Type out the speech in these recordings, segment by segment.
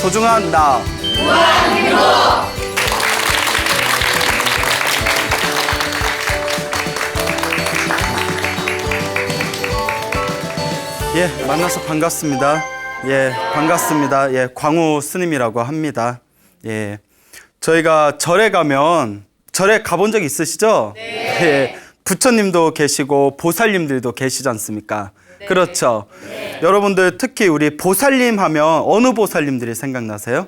소중한 나. 예, 만나서 반갑습니다. 예, 반갑습니다. 예, 광우 스님이라고 합니다. 예, 저희가 절에 가면, 절에 가본 적 있으시죠? 네. 예, 부처님도 계시고 보살님들도 계시지 않습니까? 네. 그렇죠. 네. 여러분들 특히 우리 보살님 하면 어느 보살님들이 생각나세요?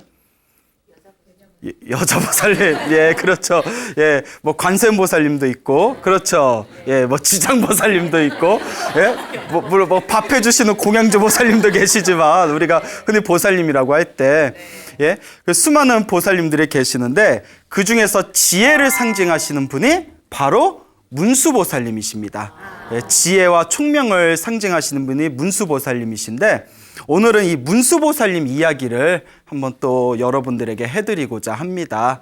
여자 보살님, 예, 그렇죠. 예, 뭐 관세음보살님도 있고, 그렇죠. 예, 뭐 지장보살님도 있고, 예, 뭐 밥 해주시는 공양주 보살님도 계시지만 우리가 흔히 보살님이라고 할 때, 예, 그 수많은 보살님들이 계시는데 그 중에서 지혜를 상징하시는 분이 바로 문수보살님이십니다. 예, 지혜와 총명을 상징하시는 분이 문수보살님이신데. 오늘은 이 문수보살님 이야기를 한번 또 여러분들에게 해드리고자 합니다.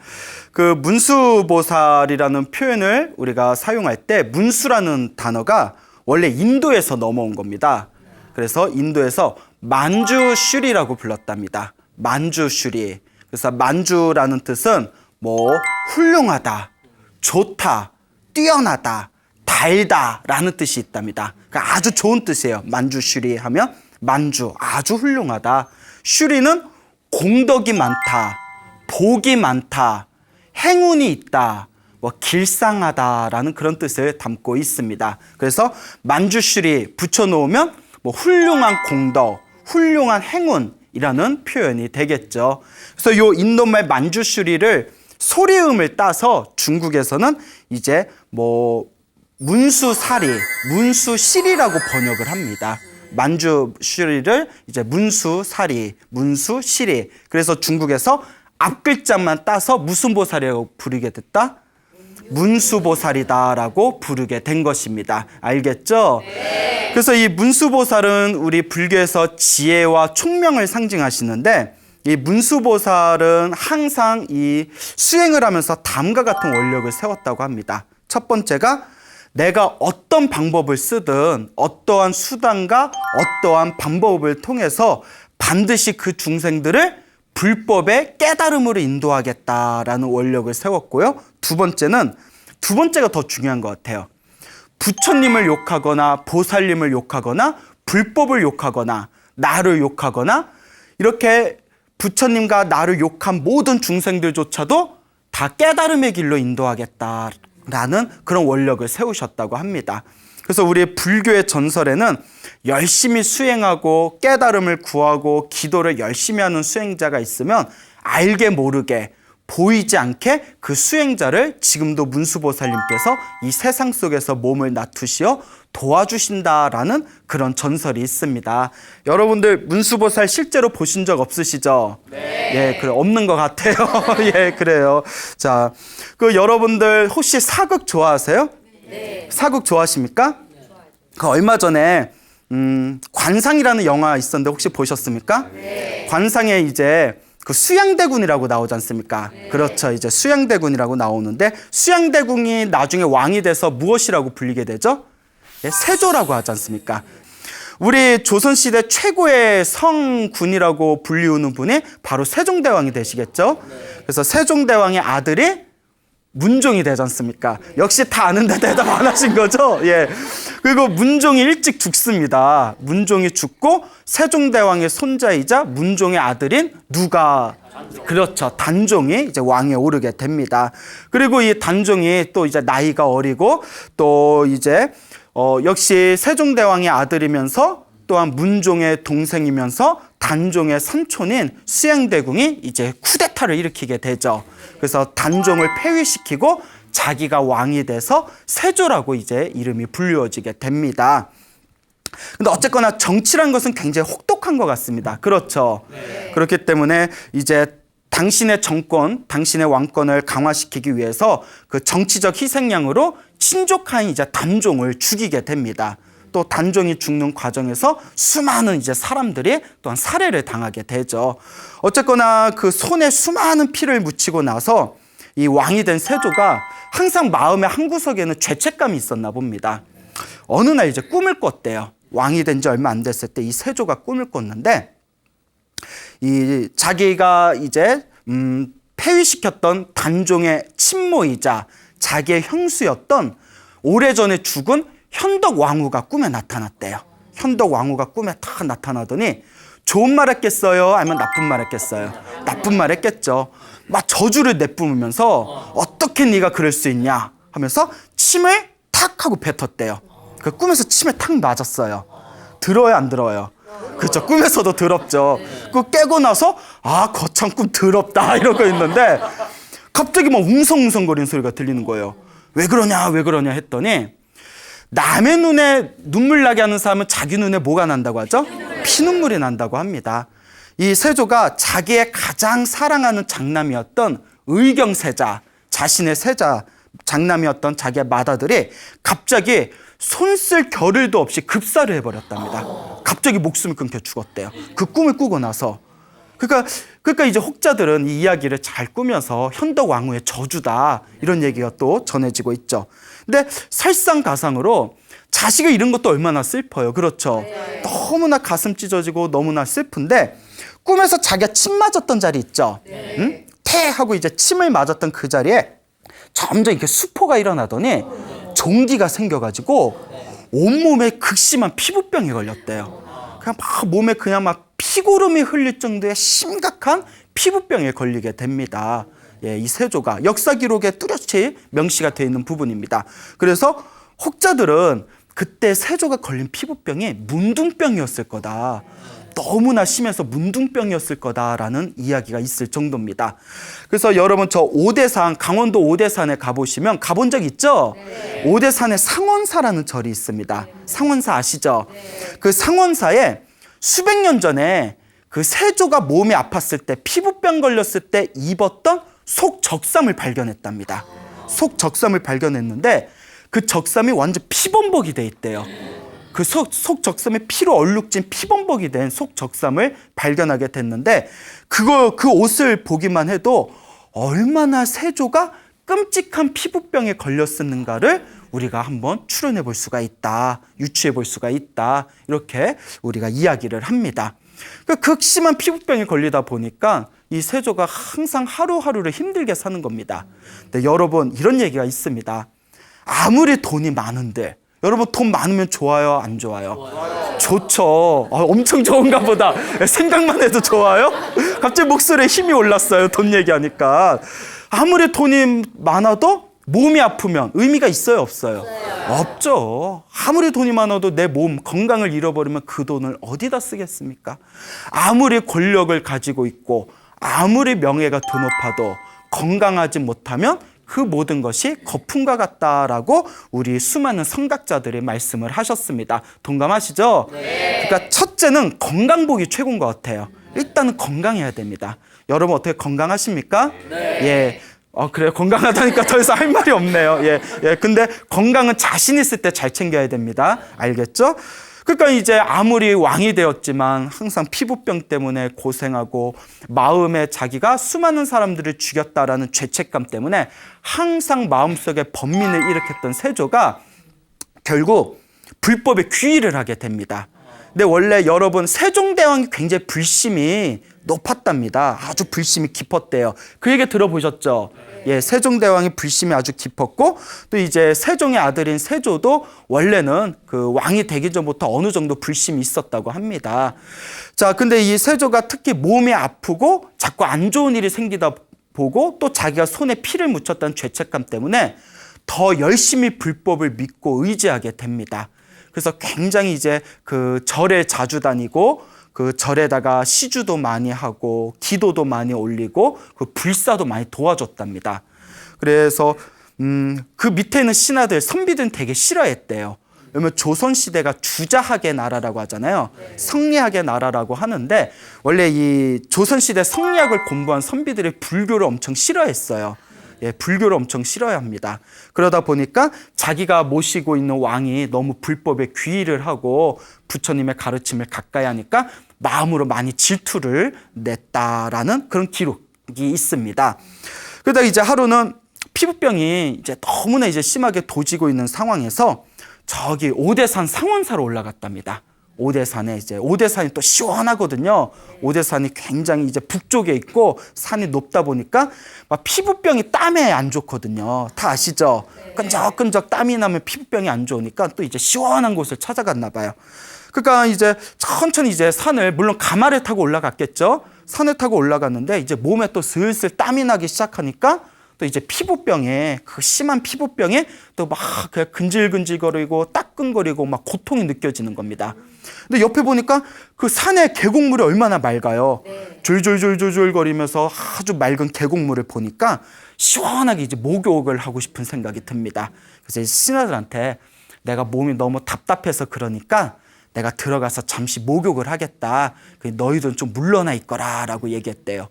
그 문수보살이라는 표현을 우리가 사용할 때 문수라는 단어가 원래 인도에서 넘어온 겁니다. 그래서 인도에서 만주슈리라고 불렀답니다. 만주슈리. 그래서 만주라는 뜻은 뭐 훌륭하다, 좋다, 뛰어나다, 달다라는 뜻이 있답니다. 그러니까 아주 좋은 뜻이에요. 만주슈리 하면 만주, 아주 훌륭하다. 슈리는 공덕이 많다, 복이 많다, 행운이 있다, 뭐 길상하다라는 그런 뜻을 담고 있습니다. 그래서 만주슈리 붙여놓으면 뭐 훌륭한 공덕, 훌륭한 행운이라는 표현이 되겠죠. 그래서 요 인도말 만주슈리를 소리음을 따서 중국에서는 이제 뭐 문수사리, 문수실이라고 번역을 합니다. 만주슈리를 이제 문수사리, 문수시리. 그래서 중국에서 앞글자만 따서 무슨 보살이라고 부르게 됐다? 문수보살이다라고 부르게 된 것입니다. 알겠죠? 네. 그래서 이 문수보살은 우리 불교에서 지혜와 총명을 상징하시는데 이 문수보살은 항상 이 수행을 하면서 다음과 같은 원력을 세웠다고 합니다. 첫 번째가 내가 어떤 방법을 쓰든 어떠한 수단과 어떠한 방법을 통해서 반드시 그 중생들을 불법의 깨달음으로 인도하겠다라는 원력을 세웠고요. 두 번째가 더 중요한 것 같아요. 부처님을 욕하거나 보살님을 욕하거나 불법을 욕하거나 나를 욕하거나 이렇게 부처님과 나를 욕한 모든 중생들조차도 다 깨달음의 길로 인도하겠다. 라는 그런 원력을 세우셨다고 합니다. 그래서 우리 불교의 전설에는 열심히 수행하고 깨달음을 구하고 기도를 열심히 하는 수행자가 있으면 알게 모르게 보이지 않게 그 수행자를 지금도 문수보살님께서 이 세상 속에서 몸을 놔두시어 도와주신다라는 그런 전설이 있습니다. 여러분들 문수보살 실제로 보신 적 없으시죠? 네. 예, 그래 없는 것 같아요. 예, 그래요. 자, 그 여러분들 혹시 사극 좋아하세요? 네. 사극 좋아하십니까? 네. 그 얼마 전에 관상이라는 영화 있었는데 혹시 보셨습니까? 네. 관상에 이제 그 수양대군이라고 나오지 않습니까? 네. 그렇죠. 이제 수양대군이라고 나오는데 수양대군이 나중에 왕이 돼서 무엇이라고 불리게 되죠? 예, 세조라고 하지 않습니까? 우리 조선시대 최고의 성군이라고 불리우는 분이 바로 세종대왕이 되시겠죠? 그래서 세종대왕의 아들이 문종이 되지 않습니까? 역시 다 아는데 대답 안 하신 거죠? 예. 그리고 문종이 일찍 죽습니다. 문종이 죽고 세종대왕의 손자이자 문종의 아들인 누가? 그렇죠. 단종이 이제 왕에 오르게 됩니다. 그리고 이 단종이 또 이제 나이가 어리고 또 이제 역시 세종대왕의 아들이면서 또한 문종의 동생이면서 단종의 삼촌인 수양대궁이 이제 쿠데타를 일으키게 되죠. 그래서 단종을 폐위시키고 자기가 왕이 돼서 세조라고 이제 이름이 불리워지게 됩니다. 근데 어쨌거나 정치란 것은 굉장히 혹독한 것 같습니다. 그렇죠. 네. 그렇기 때문에 이제 당신의 정권, 당신의 왕권을 강화시키기 위해서 그 정치적 희생양으로 친족한 이제 단종을 죽이게 됩니다. 또 단종이 죽는 과정에서 수많은 이제 사람들이 또한 살해를 당하게 되죠. 어쨌거나 그 손에 수많은 피를 묻히고 나서 이 왕이 된 세조가 항상 마음의 한 구석에는 죄책감이 있었나 봅니다. 어느 날 이제 꿈을 꿨대요. 왕이 된 지 얼마 안 됐을 때 이 세조가 꿈을 꿨는데 이 자기가 이제 폐위시켰던 단종의 친모이자 자기의 형수였던 오래전에 죽은 현덕 왕후가 꿈에 나타났대요. 현덕 왕후가 꿈에 딱 나타나더니 좋은 말 했겠어요? 아니면 나쁜 말 했겠어요? 나쁜 말 했겠죠. 막 저주를 내뿜으면서 어떻게 네가 그럴 수 있냐 하면서 침을 탁 하고 뱉었대요. 그 꿈에서 침에 탁 맞았어요. 들어요, 안 들어요? 그렇죠. 꿈에서도 더럽죠. 그 깨고 나서 아, 거참 꿈 더럽다 이러고 있는데 갑자기 막 웅성웅성거리는 소리가 들리는 거예요. 왜 그러냐 왜 그러냐 했더니 남의 눈에 눈물 나게 하는 사람은 자기 눈에 뭐가 난다고 하죠? 피눈물이 난다고 합니다. 이 세조가 자기의 가장 사랑하는 장남이었던 의경세자, 자신의 세자 장남이었던 자기의 맏아들이 갑자기 손 쓸 겨를도 없이 급사를 해버렸답니다. 갑자기 목숨이 끊겨 죽었대요. 그 꿈을 꾸고 나서. 그러니까 이제 혹자들은 이 이야기를 잘 꾸면서 현덕 왕후의 저주다 이런 얘기가 또 전해지고 있죠. 근데 설상가상으로 자식을 잃은 것도 얼마나 슬퍼요. 그렇죠. 너무나 가슴 찢어지고 너무나 슬픈데 꿈에서 자기가 침 맞았던 자리 있죠. 응? 태 하고 이제 침을 맞았던 그 자리에 점점 이렇게 수포가 일어나더니 종기가 생겨가지고 온몸에 극심한 피부병이 걸렸대요. 그냥 막 몸에 그냥 막 피고름이 흘릴 정도의 심각한 피부병에 걸리게 됩니다. 예, 이 세조가 역사 기록에 뚜렷이 명시가 되어 있는 부분입니다. 그래서 혹자들은 그때 세조가 걸린 피부병이 문둥병이었을 거다. 너무나 심해서 문둥병이었을 거다라는 이야기가 있을 정도입니다. 그래서 여러분 저 오대산, 강원도 오대산에 가보시면 가본 적 있죠? 네. 오대산에 상원사라는 절이 있습니다. 상원사 아시죠? 네. 그 상원사에 수백 년 전에 그 세조가 몸이 아팠을 때 피부병 걸렸을 때 입었던 속적삼을 발견했답니다. 속적삼을 발견했는데 그 적삼이 완전 피범벅이 돼 있대요. 그 속적삼에 피로 얼룩진 피범벅이 된 속적삼을 발견하게 됐는데 그 옷을 보기만 해도 얼마나 세조가 끔찍한 피부병에 걸렸었는가를 우리가 한번 추론해 볼 수가 있다. 유추해 볼 수가 있다. 이렇게 우리가 이야기를 합니다. 그 극심한 피부병에 걸리다 보니까 이 세조가 항상 하루하루를 힘들게 사는 겁니다. 근데 여러분 이런 얘기가 있습니다. 아무리 돈이 많은데 여러분 돈 많으면 좋아요? 안 좋아요? 좋죠. 엄청 좋은가 보다. 생각만 해도 좋아요? 갑자기 목소리에 힘이 올랐어요. 돈 얘기하니까. 아무리 돈이 많아도 몸이 아프면 의미가 있어요? 없어요? 없죠. 아무리 돈이 많아도 내 몸, 건강을 잃어버리면 그 돈을 어디다 쓰겠습니까? 아무리 권력을 가지고 있고 아무리 명예가 더 높아도 건강하지 못하면 그 모든 것이 거품과 같다라고 우리 수많은 선각자들이 말씀을 하셨습니다. 동감하시죠? 네. 그러니까 첫째는 건강복이 최고인 것 같아요. 일단은 건강해야 됩니다. 여러분 어떻게 건강하십니까? 네. 예. 그래요. 건강하다니까 더 이상 할 말이 없네요. 예. 근데 건강은 자신 있을 때 잘 챙겨야 됩니다. 알겠죠? 그러니까 이제 아무리 왕이 되었지만 항상 피부병 때문에 고생하고 마음에 자기가 수많은 사람들을 죽였다라는 죄책감 때문에 항상 마음속에 번민을 일으켰던 세조가 결국 불법에 귀의를 하게 됩니다. 근데 원래 여러분 세종대왕이 굉장히 불심이 높았답니다. 아주 불심이 깊었대요. 그 얘기 들어보셨죠? 예, 세종대왕이 불심이 아주 깊었고 또 이제 세종의 아들인 세조도 원래는 그 왕이 되기 전부터 어느 정도 불심이 있었다고 합니다. 자, 근데 이 세조가 특히 몸이 아프고 자꾸 안 좋은 일이 생기다 보고 또 자기가 손에 피를 묻혔다는 죄책감 때문에 더 열심히 불법을 믿고 의지하게 됩니다. 그래서 굉장히 이제 그 절에 자주 다니고 그 절에다가 시주도 많이 하고 기도도 많이 올리고 그 불사도 많이 도와줬답니다. 그래서 그 밑에 있는 신하들, 선비들은 되게 싫어했대요. 왜냐면 조선시대가 주자학의 나라라고 하잖아요. 성리학의 나라라고 하는데 원래 이 조선시대 성리학을 공부한 선비들이 불교를 엄청 싫어했어요. 예, 불교를 엄청 싫어합니다. 그러다 보니까 자기가 모시고 있는 왕이 너무 불법에 귀의를 하고 부처님의 가르침을 가까이 하니까 마음으로 많이 질투를 냈다라는 그런 기록이 있습니다. 그러다 이제 하루는 피부병이 이제 너무나 이제 심하게 도지고 있는 상황에서 저기 오대산 상원사로 올라갔답니다. 오대산에 이제 오대산이 또 시원하거든요. 오대산이 굉장히 이제 북쪽에 있고 산이 높다 보니까 막 피부병이 땀에 안 좋거든요. 다 아시죠? 끈적끈적 땀이 나면 피부병이 안 좋으니까 또 이제 시원한 곳을 찾아갔나 봐요. 그러니까 이제 천천히 이제 산을 물론 가마를 타고 올라갔겠죠. 산을 타고 올라갔는데 이제 몸에 또 슬슬 땀이 나기 시작하니까 또 이제 피부병에 그 심한 피부병에 또 막 근질근질거리고 따끔거리고 막 고통이 느껴지는 겁니다. 근데 옆에 보니까 그 산의 계곡물이 얼마나 맑아요. 졸졸졸졸졸 거리면서 아주 맑은 계곡물을 보니까 시원하게 이제 목욕을 하고 싶은 생각이 듭니다. 그래서 신하들한테 내가 몸이 너무 답답해서 그러니까 내가 들어가서 잠시 목욕을 하겠다. 너희들은 좀 물러나 있거라 라고 얘기했대요.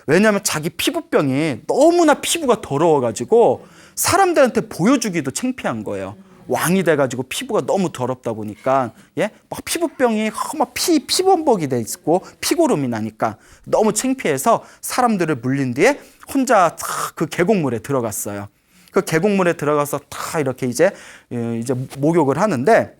왜냐하면 자기 피부병이 너무나 피부가 더러워가지고 사람들한테 보여주기도 창피한 거예요. 왕이 돼가지고 피부가 너무 더럽다 보니까 막 피부병이 막 피범벅이 돼 있고 피고름이 나니까 너무 창피해서 사람들을 물린 뒤에 혼자 그 계곡물에 들어갔어요. 그 계곡물에 들어가서 다 이렇게 이제 목욕을 하는데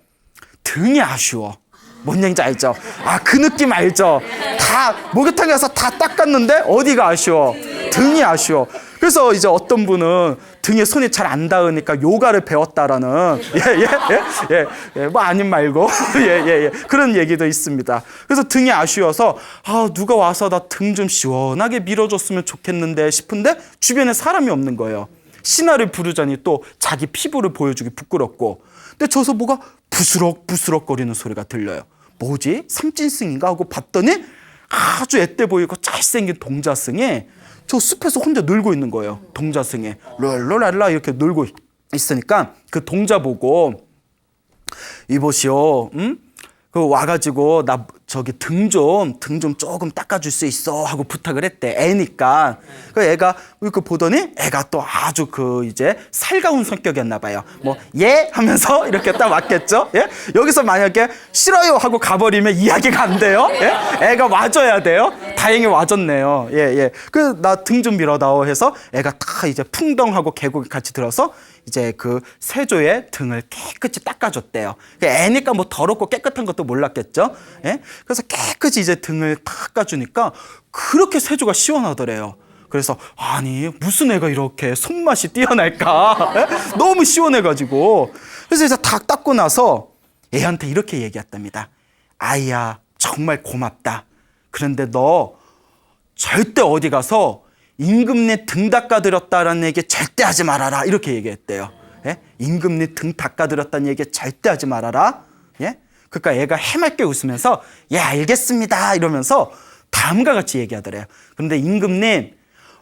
등이 아쉬워. 뭔 얘기인지 알죠? 그 느낌 알죠? 다 목욕탕 가서 다 닦았는데 어디가 아쉬워? 등이 아쉬워. 그래서 이제 어떤 분은 등에 손이 잘 안 닿으니까 요가를 배웠다라는 뭐 아님 말고 그런 얘기도 있습니다. 그래서 등이 아쉬워서 누가 와서 나 등 좀 시원하게 밀어줬으면 좋겠는데 싶은데 주변에 사람이 없는 거예요. 신하를 부르자니 또 자기 피부를 보여주기 부끄럽고. 근데 저서 뭐가 부스럭부스럭 거리는 소리가 들려요. 뭐지? 삼진승인가 하고 봤더니 아주 앳돼 보이고 잘생긴 동자승이 저 숲에서 혼자 놀고 있는 거예요. 동자승이 롤롤랄라 이렇게 놀고 있으니까 그 동자 보고 이보시오, 그 와가지고 나 저기 등 좀 조금 닦아줄 수 있어 하고 부탁을 했대. 애니까. 그 애가 이렇게 보더니 애가 또 아주 그 이제 살가운 성격이었나 봐요. 뭐 예 하면서 이렇게 딱 왔겠죠. 예? 여기서 만약에 싫어요 하고 가버리면 이야기가 안 돼요. 예? 애가 와줘야 돼요. 다행히 와줬네요. 예. 그 나 등 좀 밀어다오 해서 애가 다 이제 풍덩하고 계곡에 같이 들어서 이제 그 세조의 등을 깨끗이 닦아줬대요. 애니까 뭐 더럽고 깨끗한 것도 몰랐겠죠. 예? 그래서 깨끗이 이제 등을 닦아주니까 그렇게 세조가 시원하더래요. 그래서 아니 무슨 애가 이렇게 손맛이 뛰어날까? 예? 너무 시원해가지고. 그래서 이제 다 닦고 나서 애한테 이렇게 얘기했답니다. 아이야 정말 고맙다. 그런데 너 절대 어디 가서 임금님 등 닦아드렸다라는 얘기 절대 하지 말아라. 이렇게 얘기했대요. 예? 임금님 등 닦아드렸다는 얘기 절대 하지 말아라. 예? 그러니까 얘가 해맑게 웃으면서 예 알겠습니다 이러면서 다음과 같이 얘기하더래요. 그런데 임금님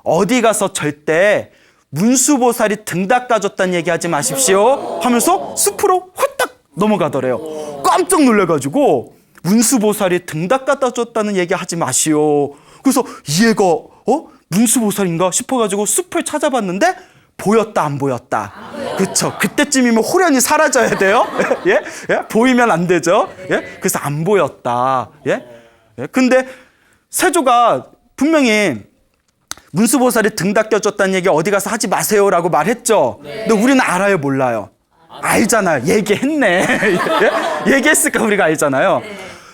어디 가서 절대 문수보살이 등 닦아줬다는 얘기 하지 마십시오 하면서 숲으로 후딱 넘어가더래요. 깜짝 놀래가지고 문수보살이 등 닦아줬다는 얘기 하지 마시오. 그래서 이 애가 문수보살인가 싶어가지고 숲을 찾아봤는데 보였다 안 보였다. 그렇죠. 그때쯤이면 호련이 사라져야 돼요. 예? 보이면 안 되죠. 예? 그래서 안 보였다. 예? 근데 세조가 분명히 문수보살이 등 닦여줬다는 얘기 어디 가서 하지 마세요라고 말했죠. 근데 우리는 알아요, 몰라요? 알잖아요. 얘기했네. 예? 얘기했으니까 우리가 알잖아요.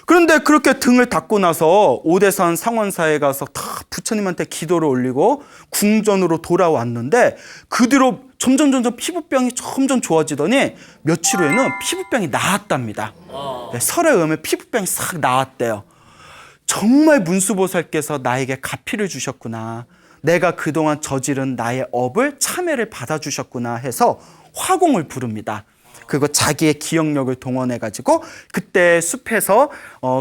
그런데 그렇게 등을 닦고 나서 오대산 상원사에 가서 다 부처님한테 기도를 올리고 궁전으로 돌아왔는데 그 뒤로 점점 피부병이 점점 좋아지더니 며칠 후에는 피부병이 나았답니다. 설에 의하면 피부병이 싹 나았대요. 정말 문수보살께서 나에게 가피를 주셨구나. 내가 그동안 저지른 나의 업을 참회를 받아주셨구나 해서 화공을 부릅니다. 그리고 자기의 기억력을 동원해가지고 그때 숲에서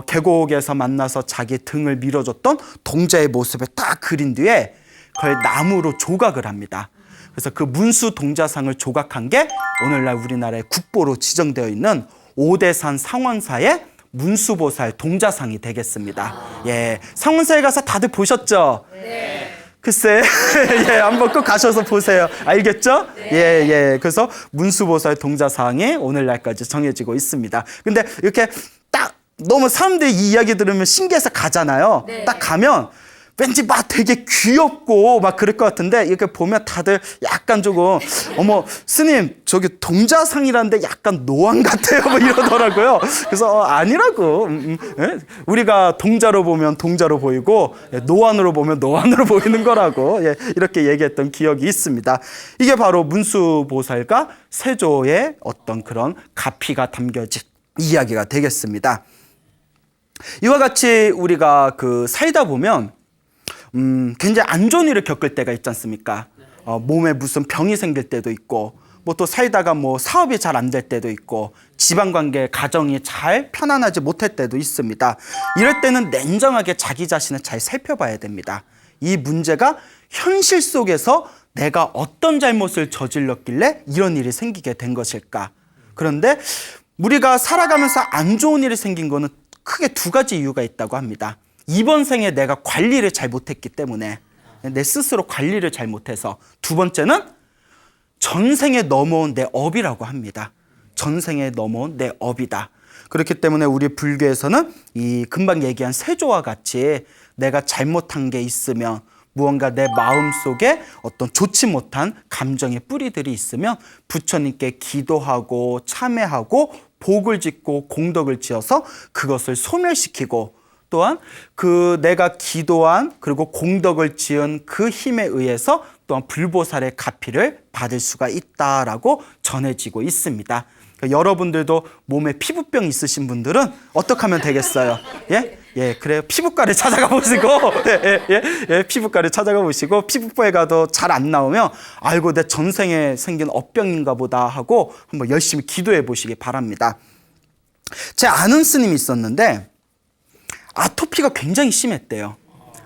계곡에서 만나서 자기 등을 밀어줬던 동자의 모습을 딱 그린 뒤에 그걸 나무로 조각을 합니다. 그래서 그 문수 동자상을 조각한 게 오늘날 우리나라의 국보로 지정되어 있는 오대산 상원사의 문수보살 동자상이 되겠습니다. 예, 상원사에 가서 다들 보셨죠? 네. 글쎄, 예, 한번 꼭 가셔서 보세요. 알겠죠? 네. 예. 그래서 문수보살 동자상이 오늘날까지 정해지고 있습니다. 근데 이렇게 딱 너무 사람들이 이 이야기 들으면 신기해서 가잖아요. 네. 딱 가면 왠지 막 되게 귀엽고 막 그럴 것 같은데 이렇게 보면 다들 약간 조금 어머 스님 저기 동자상이라는데 약간 노안 같아요 뭐 이러더라고요. 그래서 아니라고 예? 우리가 동자로 보면 동자로 보이고 노안으로 보면 노안으로 보이는 거라고 예, 이렇게 얘기했던 기억이 있습니다. 이게 바로 문수보살과 세조의 어떤 그런 가피가 담겨진 이야기가 되겠습니다. 이와 같이 우리가 살다 보면 굉장히 안 좋은 일을 겪을 때가 있지 않습니까? 몸에 무슨 병이 생길 때도 있고, 뭐 또 살다가 뭐 사업이 잘 안 될 때도 있고, 지방관계, 가정이 잘 편안하지 못할 때도 있습니다. 이럴 때는 냉정하게 자기 자신을 잘 살펴봐야 됩니다. 이 문제가 현실 속에서 내가 어떤 잘못을 저질렀길래 이런 일이 생기게 된 것일까? 그런데 우리가 살아가면서 안 좋은 일이 생긴 거는 크게 두 가지 이유가 있다고 합니다. 이번 생에 내가 관리를 잘 못했기 때문에, 내 스스로 관리를 잘 못해서. 두 번째는 전생에 넘어온 내 업이라고 합니다. 전생에 넘어온 내 업이다. 그렇기 때문에 우리 불교에서는 이 금방 얘기한 세조와 같이 내가 잘못한 게 있으면, 무언가 내 마음속에 어떤 좋지 못한 감정의 뿌리들이 있으면 부처님께 기도하고 참회하고 복을 짓고 공덕을 지어서 그것을 소멸시키고, 또한 내가 기도한 그리고 공덕을 지은 그 힘에 의해서 또한 불보살의 가피를 받을 수가 있다라고 전해지고 있습니다. 그러니까 여러분들도 몸에 피부병 있으신 분들은 어떻게 하면 되겠어요? 예, 그래요. 피부과를 찾아가 보시고, 피부과를 찾아가 보시고, 피부과에 가도 잘 안 나오면, 아이고, 내 전생에 생긴 업병인가 보다 하고 한번 열심히 기도해 보시기 바랍니다. 제 아는 스님이 있었는데, 아토피가 굉장히 심했대요.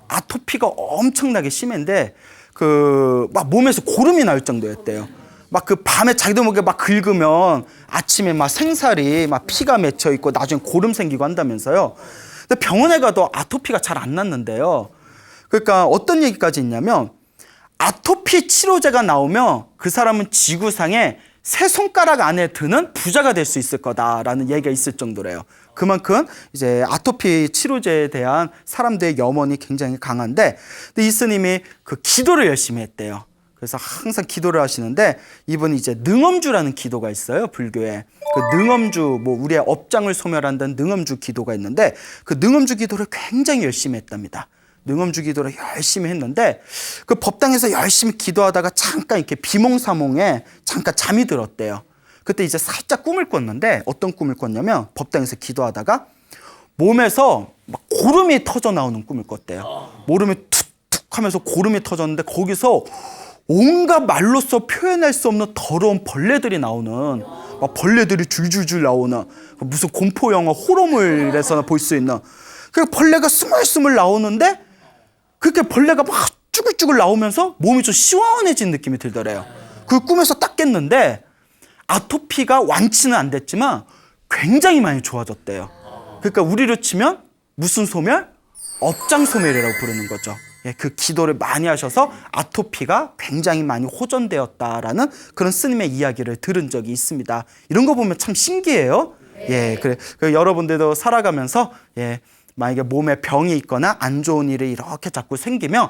아토피가 엄청나게 심한데, 막 몸에서 고름이 나올 정도였대요. 막 밤에 자기도 모르게 막 긁으면 아침에 막 생살이 막 피가 맺혀 있고 나중에 고름 생기고 한다면서요. 근데 병원에 가도 아토피가 잘 안 낫는데요. 그러니까 어떤 얘기까지 있냐면, 아토피 치료제가 나오면 그 사람은 지구상에 세 손가락 안에 드는 부자가 될 수 있을 거다라는 얘기가 있을 정도래요. 그만큼 이제 아토피 치료제에 대한 사람들의 염원이 굉장히 강한데, 근데 이 스님이 기도를 열심히 했대요. 그래서 항상 기도를 하시는데, 이분이 이제 능엄주라는 기도가 있어요, 불교에. 능엄주, 뭐 우리의 업장을 소멸한다는 능엄주 기도가 있는데, 그 능엄주 기도를 굉장히 열심히 했답니다. 능엄주 기도를 열심히 했는데, 법당에서 열심히 기도하다가 잠깐 이렇게 비몽사몽에 잠깐 잠이 들었대요. 그때 이제 살짝 꿈을 꿨는데, 어떤 꿈을 꿨냐면, 법당에서 기도하다가 몸에서 막 고름이 터져 나오는 꿈을 꿨대요. 모름이 툭툭 하면서 고름이 터졌는데, 거기서 온갖 말로써 표현할 수 없는 더러운 벌레들이 나오는, 막 벌레들이 줄줄줄 나오는, 무슨 공포 영화 호러물에서나 볼 수 있는, 그 벌레가 스물스물 나오는데, 그렇게 벌레가 막 쭈글쭈글 나오면서 몸이 좀 시원해진 느낌이 들더래요. 그 꿈에서 딱 깼는데 아토피가 완치는 안 됐지만 굉장히 많이 좋아졌대요. 그러니까 우리로 치면 무슨 소멸? 업장 소멸이라고 부르는 거죠. 그 기도를 많이 하셔서 아토피가 굉장히 많이 호전되었다라는 그런 스님의 이야기를 들은 적이 있습니다. 이런 거 보면 참 신기해요. 그래 여러분들도 살아가면서 만약에 몸에 병이 있거나 안 좋은 일이 이렇게 자꾸 생기면,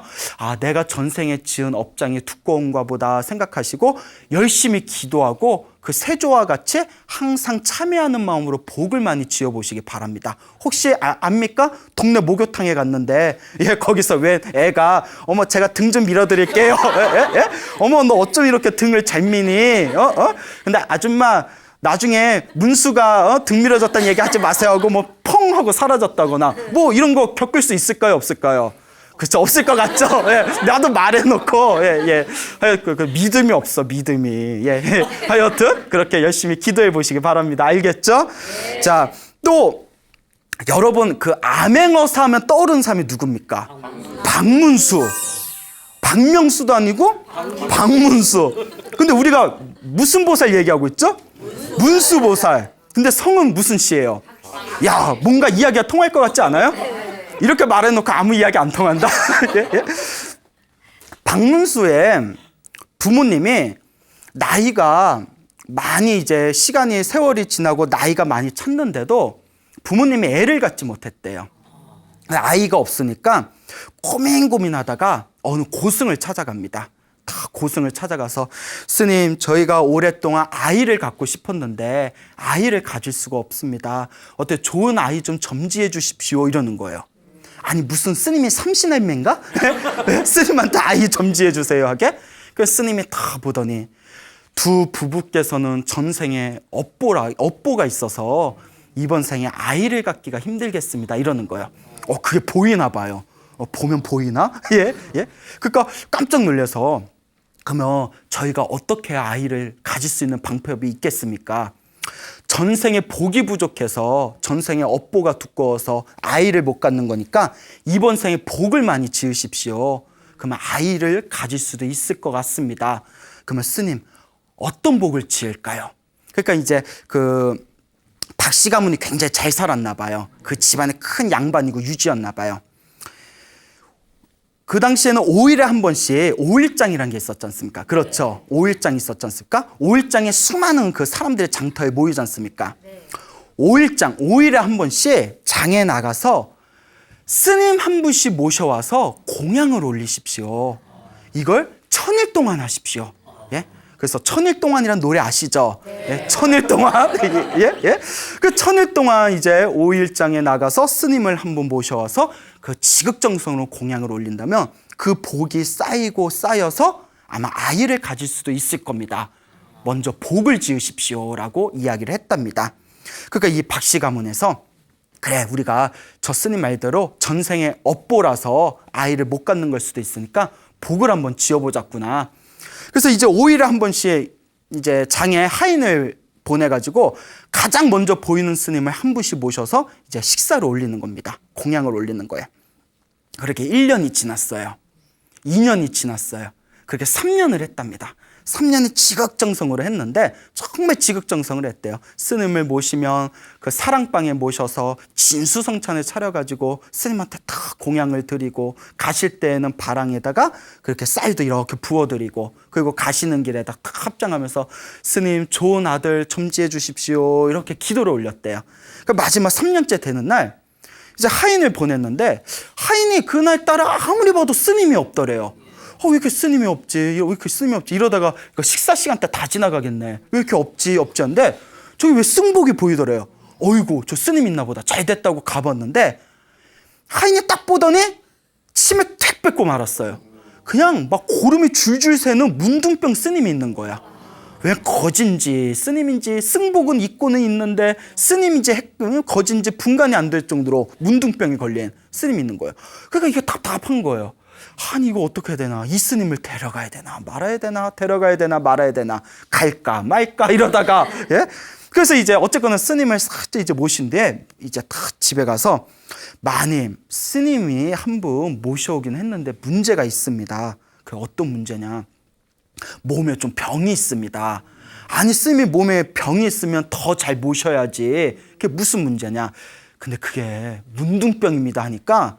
내가 전생에 지은 업장이 두꺼운가 보다 생각하시고 열심히 기도하고 그 세조와 같이 항상 참회하는 마음으로 복을 많이 지어보시기 바랍니다. 혹시 압니까? 동네 목욕탕에 갔는데 거기서 왜 애가 어머 제가 등 좀 밀어드릴게요. 어머 너 어쩜 이렇게 등을 잘 미니? 근데 아줌마 나중에 문수가 등 밀어졌다는 얘기 하지 마세요 하고 뭐 펑 하고 사라졌다거나 뭐 이런 거 겪을 수 있을까요? 없을까요? 그렇죠. 없을 것 같죠? 나도 말해놓고 그 믿음이 없어 믿음이. 하여튼 그렇게 열심히 기도해 보시기 바랍니다. 알겠죠? 자, 또 여러분 암행어사 하면 떠오르는 사람이 누굽니까? 박문수. 박명수도 아니고 박문수. 근데 우리가 무슨 보살 얘기하고 있죠? 문수보살. 근데 성은 무슨 씨예요? 야, 뭔가 이야기가 통할 것 같지 않아요? 이렇게 말해놓고 아무 이야기 안 통한다. 박문수의 부모님이 나이가 많이 이제 세월이 지나고 나이가 많이 찼는데도 부모님이 애를 갖지 못했대요. 아이가 없으니까 고민하다가 어느 고승을 찾아갑니다. 다 고승을 찾아가서 스님, 저희가 오랫동안 아이를 갖고 싶었는데 아이를 가질 수가 없습니다. 어때 좋은 아이 좀 점지해 주십시오 이러는 거예요. 아니 무슨 스님이 삼신할매인가? 스님한테 아이 점지해 주세요 하게? 그 스님이 다 보더니 두 부부께서는 전생에 업보가 있어서 이번 생에 아이를 갖기가 힘들겠습니다 이러는 거예요. 그게 보이나 봐요. 보면 보이나? 예? 그러니까 깜짝 놀라서 그러면 저희가 어떻게 아이를 가질 수 있는 방법이 있겠습니까? 전생에 복이 부족해서 전생에 업보가 두꺼워서 아이를 못 갖는 거니까 이번 생에 복을 많이 지으십시오. 그러면 아이를 가질 수도 있을 것 같습니다. 그러면 스님 어떤 복을 지을까요? 그러니까 이제 그 박씨 가문이 굉장히 잘 살았나 봐요. 그 집안의 큰 양반이고 유지였나 봐요. 그 당시에는 5일에 한 번씩 5일장이라는 게 있었지 않습니까? 그렇죠. 5일장이 있었지 않습니까? 5일장에 수많은 그 사람들의 장터에 모이지 않습니까? 5일장, 5일에 한 번씩 장에 나가서 스님 한 분씩 모셔와서 공양을 올리십시오. 이걸 1000일 동안 하십시오. 예? 그래서 1000일 동안이란 노래 아시죠? 예? 1000일 동안. 예? 그 1000일 동안 이제 5일장에 나가서 스님을 한 분 모셔와서 그 지극정성으로 공양을 올린다면 그 복이 쌓이고 쌓여서 아마 아이를 가질 수도 있을 겁니다. 먼저 복을 지으십시오라고 이야기를 했답니다. 그러니까 이 박씨 가문에서 그래 우리가 저 스님 말대로 전생에 업보라서 아이를 못 갖는 걸 수도 있으니까 복을 한번 지어보자꾸나. 그래서 이제 5일에 한 번씩 이제 장에 하인을 보내가지고 가장 먼저 보이는 스님을 한 분씩 모셔서 이제 식사를 올리는 겁니다. 공양을 올리는 거예요. 그렇게 1년이 지났어요. 2년이 지났어요. 그렇게 3년을 했답니다. 3년을 지극정성으로 했는데 정말 지극정성을 했대요. 스님을 모시면 그 사랑방에 모셔서 진수성찬을 차려가지고 스님한테 다 공양을 드리고 가실 때에는 바랑에다가 그렇게 쌀도 이렇게 부어드리고 그리고 가시는 길에 다 합장하면서 스님 좋은 아들 점지해 주십시오 이렇게 기도를 올렸대요. 그 마지막 3년째 되는 날 이제 하인을 보냈는데 하인이 그날따라 아무리 봐도 스님이 없더래요. 왜 이렇게 스님이 없지? 왜 이렇게 스님이 없지? 이러다가 식사 시간 때 다 지나가겠네. 왜 이렇게 없지 한데 저기 왜 승복이 보이더래요. 어이구 저 스님 있나 보다. 잘 됐다고 가봤는데 하인이 딱 보더니 침에 탁 뱉고 말았어요. 그냥 막 고름이 줄줄 새는 문둥병 스님이 있는 거야. 왜 거진지 스님인지 승복은 있고는 있는데 스님인지 거진지 분간이 안 될 정도로 문둥병이 걸린 스님이 있는 거예요. 그러니까 이게 답답한 거예요. 아니 이거 어떻게 해야 되나? 이 스님을 데려가야 되나 말아야 되나? 데려가야 되나 말아야 되나? 갈까 말까 이러다가 예? 그래서 이제 어쨌거나 스님을 살짝 이제 모신 뒤에 이제 딱 집에 가서 마님 스님이 한 분 모셔오긴 했는데 문제가 있습니다. 그 어떤 문제냐? 몸에 좀 병이 있습니다. 아니 스님이 몸에 병이 있으면 더 잘 모셔야지. 그게 무슨 문제냐? 근데 그게 문둥병입니다 하니까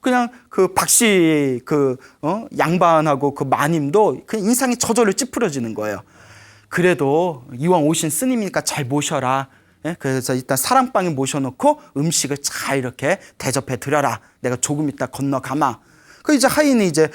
그냥 그 박씨 양반하고 그 마님도 그냥 인상이 저절로 찌푸려지는 거예요. 그래도 이왕 오신 스님이니까 잘 모셔라. 예? 그래서 일단 사랑방에 모셔놓고 음식을 잘 이렇게 대접해 드려라. 내가 조금 있다 건너가마. 그 이제 하인이 이제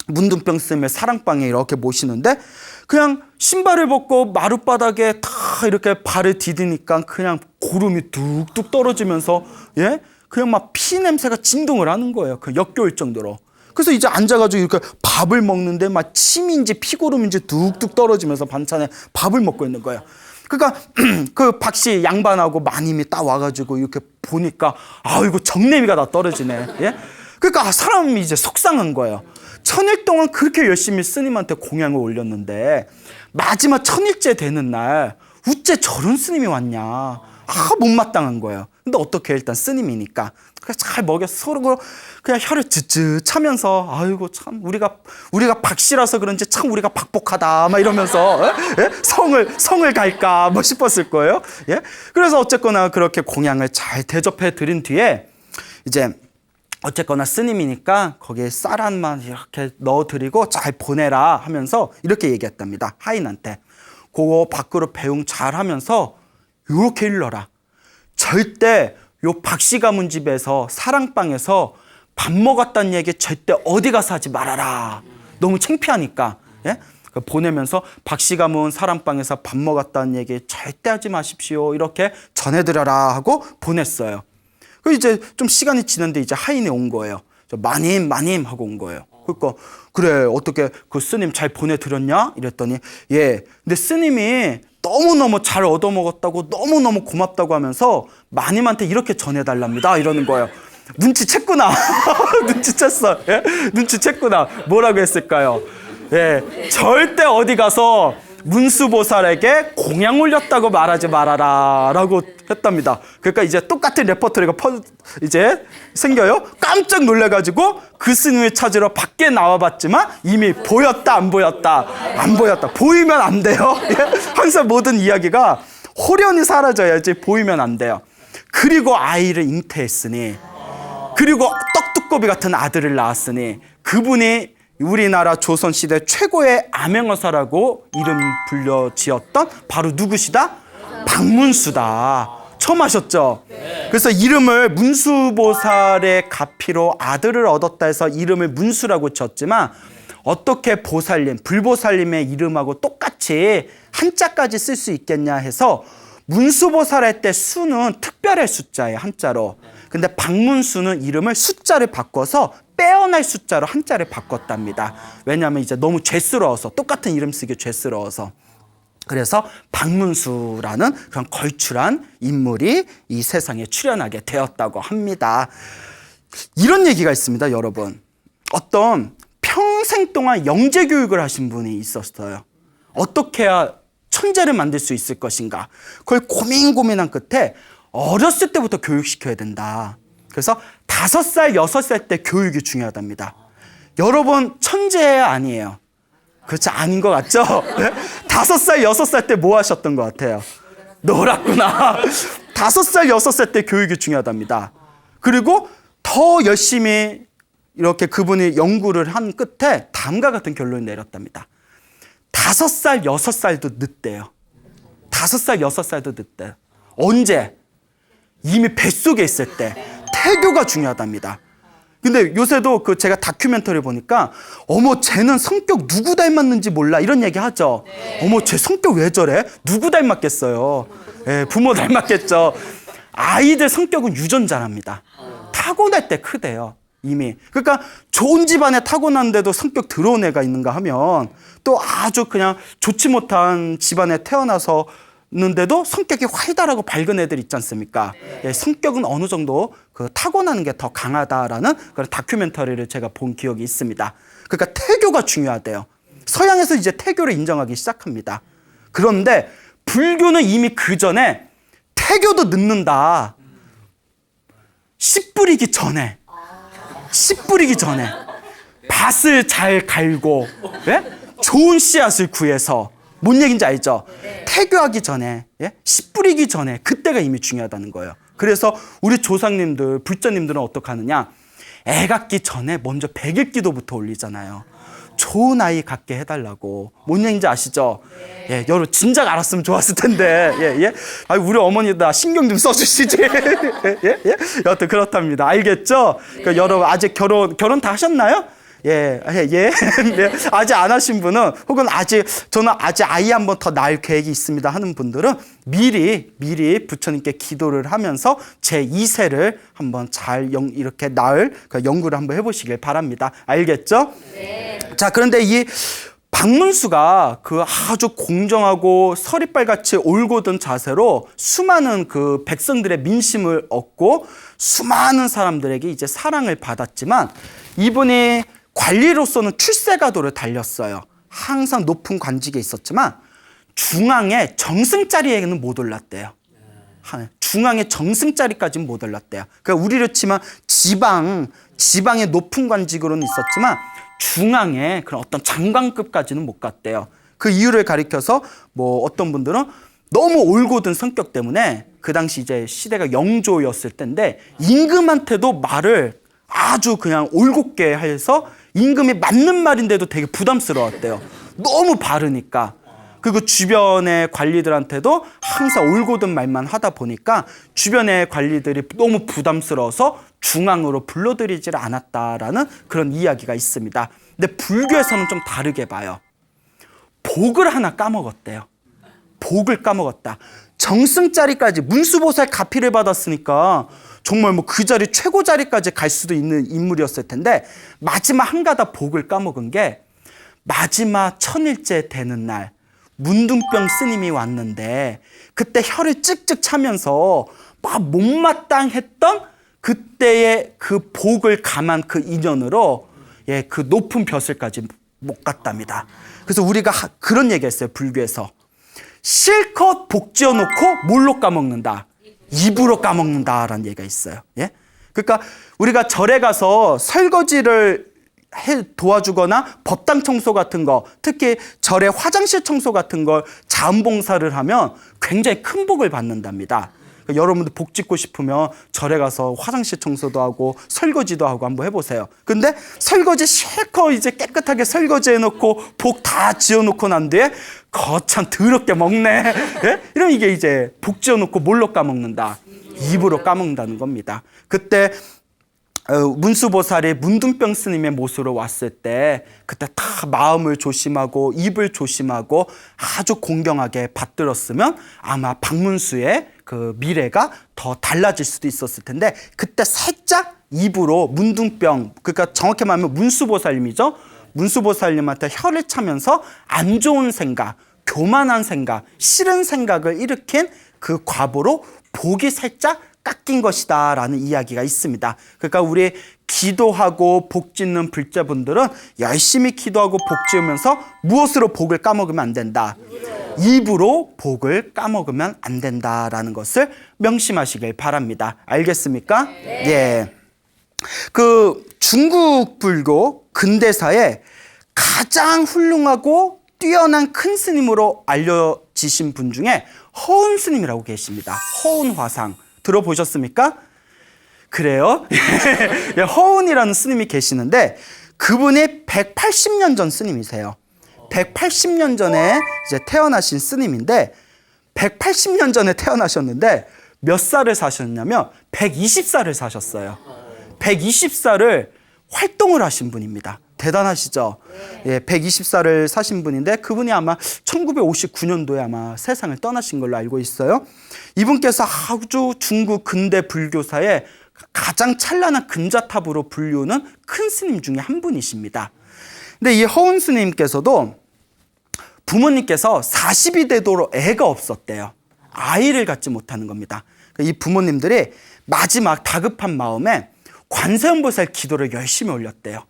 문둥병 스님을 사랑방에 이렇게 모시는데 그냥 신발을 벗고 마룻바닥에 다 이렇게 발을 디디니까 그냥 고름이 뚝뚝 떨어지면서 예? 그냥 막 피 냄새가 진동을 하는 거예요. 그 역겨울 정도로. 그래서 이제 앉아가지고 이렇게 밥을 먹는데 막 침인지 피고름인지 뚝뚝 떨어지면서 반찬에 밥을 먹고 있는 거예요. 그러니까 그 박씨 양반하고 마님이 딱 와가지고 이렇게 보니까 아이고 정내미가 다 떨어지네. 예? 그러니까 사람이 이제 속상한 거예요. 1000일 동안 그렇게 열심히 스님한테 공양을 올렸는데 마지막 1000일째 되는 날 어째 저런 스님이 왔냐. 못마땅한 거예요. 근데 어떻게 일단 스님이니까 잘 먹여서 서로 그냥 혀를 즈즈 차면서 아이고 참 우리가 박씨라서 그런지 참 우리가 박복하다 막 이러면서 예? 성을 갈까 뭐 싶었을 거예요. 예? 그래서 어쨌거나 그렇게 공양을 잘 대접해 드린 뒤에 이제 어쨌거나 스님이니까 거기에 쌀 한만 이렇게 넣어드리고 잘 보내라 하면서 이렇게 얘기했답니다. 하인한테 그거 밖으로 배웅 잘 하면서 이렇게 일러라. 절대 요 박씨 가문 집에서 사랑방에서 밥 먹었다는 얘기 절대 어디 가서 하지 말아라. 너무 창피하니까. 예? 보내면서 박씨 가문 사랑방에서 밥 먹었다는 얘기 절대 하지 마십시오. 이렇게 전해드려라 하고 보냈어요. 그 이제 좀 시간이 지났는데 이제 하인이 온 거예요. 마님 하고 온 거예요. 그러니까 그래 어떻게 그 스님 잘 보내드렸냐? 이랬더니 예. 근데 스님이 너무너무 잘 얻어먹었다고 너무너무 고맙다고 하면서 마님한테 이렇게 전해달랍니다. 이러는 거예요. 눈치챘구나. 눈치챘어. 예? 눈치챘구나. 뭐라고 했을까요? 예, 절대 어디 가서 문수보살에게 공양 올렸다고 말하지 말아라 라고 했답니다. 그러니까 이제 똑같은 레퍼토리가 이제 생겨요. 깜짝 놀래가지고 그 스님을 찾으러 밖에 나와봤지만 이미 보였다 안 보였다. 안 보였다. 보이면 안 돼요. 항상 모든 이야기가 호련히 사라져야지 보이면 안 돼요. 그리고 아이를 잉태했으니, 그리고 떡두꺼비 같은 아들을 낳았으니, 그분이 우리나라 조선시대 최고의 암행어사라고 이름 불려지었던 바로 누구시다? 박문수다. 처음 하셨죠? 그래서 이름을 문수보살의 가피로 아들을 얻었다 해서 이름을 문수라고 지었지만, 어떻게 보살님, 불보살님의 이름하고 똑같이 한자까지 쓸 수 있겠냐 해서 문수보살 할 때 수는 특별의 숫자예요, 한자로. 근데 박문수는 이름을 숫자를 바꿔서 빼어날 숫자로 한자를 바꿨답니다. 왜냐하면 이제 너무 죄스러워서, 똑같은 이름 쓰기 죄스러워서. 그래서 박문수라는 그런 걸출한 인물이 이 세상에 출현하게 되었다고 합니다. 이런 얘기가 있습니다, 여러분. 어떤 평생 동안 영재 교육을 하신 분이 있었어요. 어떻게 해야 천재를 만들 수 있을 것인가. 그걸 고민한 끝에 어렸을 때부터 교육시켜야 된다. 그래서 5살, 6살 때 교육이 중요하답니다. 여러분 천재 아니에요. 그렇지 않은 것 같죠? 5살, 6살 때 뭐 하셨던 것 같아요? 놀았구나. 5살, 6살 때 교육이 중요하답니다. 그리고 더 열심히 이렇게 그분이 연구를 한 끝에 다음과 같은 결론을 내렸답니다. 5살, 6살도 늦대요. 5살, 6살도 늦대요. 언제? 이미 뱃속에 있을 때. 태교가 중요하답니다. 근데 요새도 그 제가 다큐멘터리 보니까 어머 쟤는 성격 누구 닮았는지 몰라 이런 얘기 하죠. 어머 쟤 성격 왜 저래? 누구 닮았겠어요? 예, 부모 닮았겠죠. 아이들 성격은 유전자랍니다. 타고날 때 크대요. 이미. 그러니까 좋은 집안에 타고났는데도 성격 더러운 애가 있는가 하면 또 아주 그냥 좋지 못한 집안에 태어나서 는데도 성격이 활달하고 밝은 애들 있지 않습니까? 예, 성격은 어느 정도 그 타고나는 게 더 강하다라는 그런 다큐멘터리를 제가 본 기억이 있습니다. 그러니까 태교가 중요하대요. 서양에서 이제 태교를 인정하기 시작합니다. 그런데 불교는 이미 그 전에 태교도 늦는다. 씨 뿌리기 전에 밭을 잘 갈고, 예? 좋은 씨앗을 구해서. 뭔 얘기인지 알죠? 태교하기 전에, 예? 씨 뿌리기 전에 그때가 이미 중요하다는 거예요. 그래서 우리 조상님들, 불자님들은 어떻게 하느냐? 애 갖기 전에 먼저 100일 기도부터 올리잖아요. 좋은 아이 갖게 해달라고. 뭔 얘기인지 아시죠? 예, 여러분 진작 알았으면 좋았을 텐데. 예. 아니, 우리 어머니 나 신경 좀 써주시지. 예. 여하튼 그렇답니다. 알겠죠? 그러니까 여러분 아직 결혼 다 하셨나요? 예. 아직 안 하신 분은, 혹은 저는 아직 아이 한 번 더 낳을 계획이 있습니다 하는 분들은 미리 부처님께 기도를 하면서 제 2세를 한번 잘 이렇게 낳을 연구를 한번 해보시길 바랍니다. 알겠죠? 네. 자, 그런데 이 박문수가 그 아주 공정하고 서리빨같이 올곧은 자세로 수많은 그 백성들의 민심을 얻고 수많은 사람들에게 이제 사랑을 받았지만, 이분이 관리로서는 출세가도를 달렸어요. 항상 높은 관직에 있었지만 중앙의 정승자리에는 못 올랐대요. 중앙의 정승자리까지는 못 올랐대요. 그러니까 우리로 치면 지방의 높은 관직으로는 있었지만 중앙의 그런 어떤 장관급까지는 못 갔대요. 그 이유를 가리켜서 뭐 어떤 분들은 너무 올곧은 성격 때문에, 그 당시 이제 시대가 영조였을 때인데 임금한테도 말을 아주 그냥 올곧게 해서 임금이 맞는 말인데도 되게 부담스러웠대요. 너무 바르니까. 그리고 주변의 관리들한테도 항상 올곧은 말만 하다 보니까 주변의 관리들이 너무 부담스러워서 중앙으로 불러들이질 않았다라는 그런 이야기가 있습니다. 근데 불교에서는 좀 다르게 봐요. 복을 하나 까먹었대요. 복을 까먹었다. 정승자리까지 문수보살 가피를 받았으니까 정말 뭐 그 자리 최고 자리까지 갈 수도 있는 인물이었을 텐데 마지막 한 가닥 복을 까먹은 게 마지막 천일째 되는 날 문둥병 스님이 왔는데 그때 혀를 찍찍 차면서 막 못마땅했던 그때의 그 복을 감한 그 인연으로 그 높은 벼슬까지 못 갔답니다. 그래서 우리가 그런 얘기했어요. 불교에서 실컷 복 지어놓고 뭘로 까먹는다? 입으로 까먹는다라는 얘기가 있어요. 그러니까 우리가 절에 가서 설거지를 도와주거나 법당 청소 같은 거, 특히 절의 화장실 청소 같은 걸 자원봉사를 하면 굉장히 큰 복을 받는답니다. 그러니까 여러분들 복 짓고 싶으면 절에 가서 화장실 청소도 하고 설거지도 하고 한번 해보세요. 근데 설거지 실컷 이제 깨끗하게 설거지 해놓고 복 다 지어놓고 난 뒤에 거참 더럽게 먹네. 이러면 이게 이제 복 지어놓고 뭘로 까먹는다? 입으로 까먹는다는 겁니다. 그때 문수보살이 문둥병 스님의 모습으로 왔을 때 그때 다 마음을 조심하고 입을 조심하고 아주 공경하게 받들었으면 아마 박문수의 그 미래가 더 달라질 수도 있었을 텐데 그때 살짝 입으로 문둥병, 그러니까 정확히 말하면 문수보살님이죠. 문수보살님한테 혀를 차면서 안 좋은 생각, 교만한 생각, 싫은 생각을 일으킨 그 과보로 복이 살짝 깎인 것이다 라는 이야기가 있습니다. 그러니까 우리 기도하고 복 짓는 불자분들은 열심히 기도하고 복 지으면서 무엇으로 복을 까먹으면 안 된다? 입으로 복을 까먹으면 안 된다라는 것을 명심하시길 바랍니다. 알겠습니까? 네. 그 중국 불교 근대사에 가장 훌륭하고 뛰어난 큰 스님으로 알려지신 분 중에 허운 스님이라고 계십니다. 허운 화상. 들어보셨습니까? 그래요? 허운이라는 스님이 계시는데 그분이 180년 전 스님이세요. 180년 전에 이제 태어나신 스님인데 180년 전에 태어나셨는데 몇 살을 사셨냐면 120살을 사셨어요. 120살을 활동을 하신 분입니다. 대단하시죠? 120살을 사신 분인데 그분이 아마 1959년도에 아마 세상을 떠나신 걸로 알고 있어요. 이분께서 아주 중국 근대 불교사의 가장 찬란한 근자탑으로 불리우는 큰 스님 중에 한 분이십니다. 근데 이 허운 스님께서도 부모님께서 40이 되도록 애가 없었대요. 아이를 갖지 못하는 겁니다. 이 부모님들이 마지막 다급한 마음에 관세음보살 기도를 열심히 올렸대요.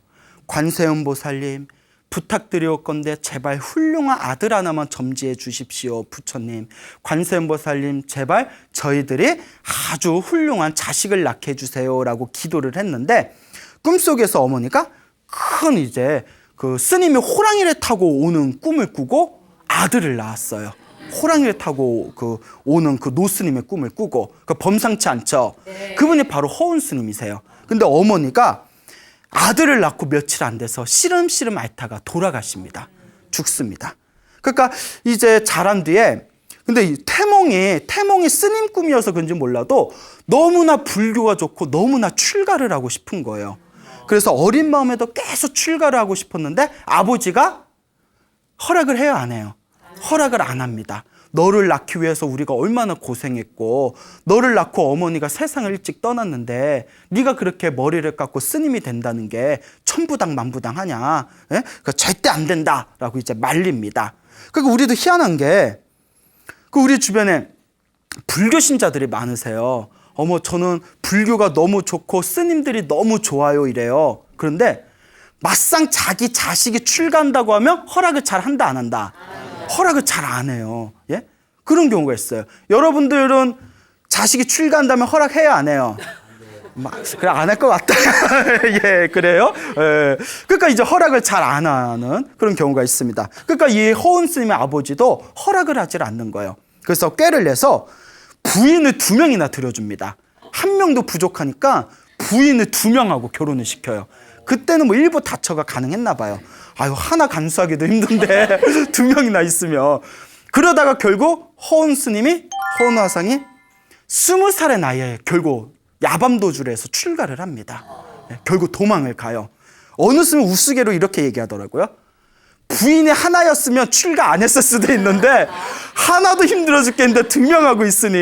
관세음보살님 부탁드리옵건대 제발 훌륭한 아들 하나만 점지해 주십시오. 부처님, 관세음보살님 제발 저희들이 아주 훌륭한 자식을 낳게 해주세요 라고 기도를 했는데 꿈속에서 어머니가 큰 이제 그 스님이 호랑이를 타고 오는 꿈을 꾸고 아들을 낳았어요. 호랑이를 타고 오는 그 노스님의 꿈을 꾸고 범상치 않죠. 그분이 바로 허운 스님이세요. 근데 어머니가 아들을 낳고 며칠 안 돼서 시름시름 앓다가 돌아가십니다. 죽습니다. 그러니까 이제 자란 뒤에 근데 이 태몽이 스님 꿈이어서 그런지 몰라도 너무나 불교가 좋고 너무나 출가를 하고 싶은 거예요. 그래서 어린 마음에도 계속 출가를 하고 싶었는데 아버지가 허락을 해요, 안 해요? 허락을 안 합니다. 너를 낳기 위해서 우리가 얼마나 고생했고 너를 낳고 어머니가 세상을 일찍 떠났는데 네가 그렇게 머리를 깎고 스님이 된다는 게 천부당 만부당하냐? 그러니까 절대 안 된다라고 이제 말립니다. 그러니까 우리도 희한한 게 우리 주변에 불교 신자들이 많으세요. 어머 저는 불교가 너무 좋고 스님들이 너무 좋아요 이래요. 그런데 막상 자기 자식이 출가한다고 하면 허락을 잘 한다 안 한다? 허락을 잘 안 해요. 그런 경우가 있어요. 여러분들은 자식이 출가한다면 허락해야 안 해요? 그래 안 할 것 같다. 그래요? 그러니까 이제 허락을 잘 안 하는 그런 경우가 있습니다. 그러니까 이 허운 스님의 아버지도 허락을 하질 않는 거예요. 그래서 꾀를 내서 부인을 2명이나 들여줍니다. 1명도 부족하니까 부인을 2명하고 결혼을 시켜요. 그때는 뭐 일부 다처가 가능했나 봐요. 아유, 하나 간수하기도 힘든데 2명이나 있으면. 그러다가 결국 허온 스님이, 허온 화상이 20살의 나이에 결국 야밤도주를 해서 출가를 합니다. 결국 도망을 가요. 어느 스님은 우스개로 이렇게 얘기하더라고요. 부인이 하나였으면 출가 안 했을 수도 있는데 하나도 힘들어 죽겠는데 2명하고 있으니